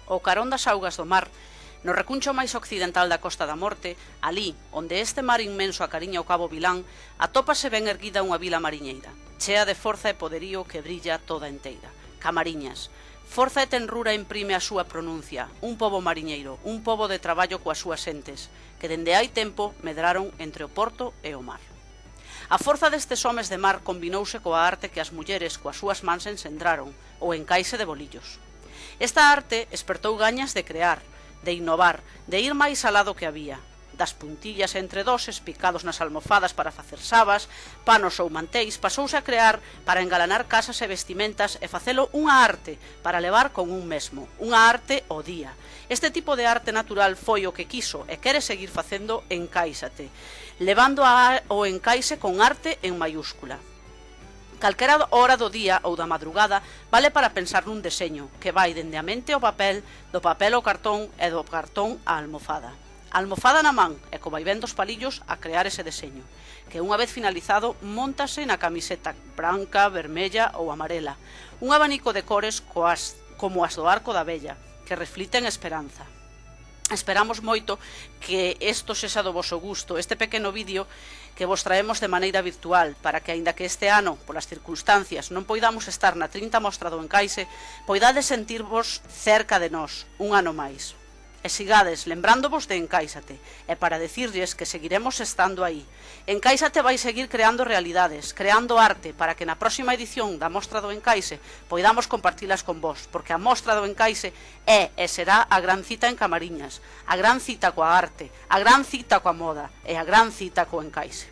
Ao carón das augas do mar, no recuncho máis occidental da Costa da Morte, alí, onde este mar inmenso acariña o Cabo Vilán, atópase ben erguida unha vila mariñeira, chea de forza e poderío que brilla toda enteira. Camariñas. Forza e tenrura imprime a súa pronuncia, un pobo mariñeiro, un pobo de traballo coas súas entes, que dende hai tempo medraron entre o porto e o mar. A forza destes homes de mar combinouse coa arte que as mulleres coas súas mans encendraron, o encaixe de bolillos. Esta arte espertou gañas de crear, de innovar, de ir máis alá do que había, das puntillas entre doses picados nas almofadas para facer sabas, panos ou mantéis, pasouse a crear para engalanar casas e vestimentas e facelo unha arte para levar con un mesmo, unha arte ao día. Este tipo de arte natural foi o que quiso e quere seguir facendo Encáixate, levando o encaixe con arte en mayúscula. Calquera hora do día ou da madrugada vale para pensar nun deseño que vai dende a mente ao papel, do papel ao cartón e do cartón á almofada. A almofada na man e co vaivén dos palillos a crear ese deseño, que unha vez finalizado móntase na camiseta branca, vermella ou amarela, un abanico de cores como as do arco da vella, que refliten esperanza. Esperamos moito que isto sexa do voso gusto, este pequeno vídeo que vos traemos de maneira virtual, para que, aínda que este ano, polas circunstancias, non poidamos estar na 30 mostra do Encaixe, poidades sentirvos cerca de nós, un ano máis. E sigades lembrándovos de Encáixate, e para decirlles que seguiremos estando aí. Encáixate vai seguir creando realidades, creando arte, para que na próxima edición da Mostra do Encaixe poidamos compartilas con vos, porque a Mostra do Encaixe é e será a gran cita en Camariñas, a gran cita coa arte, a gran cita coa moda e a gran cita co Encaixe.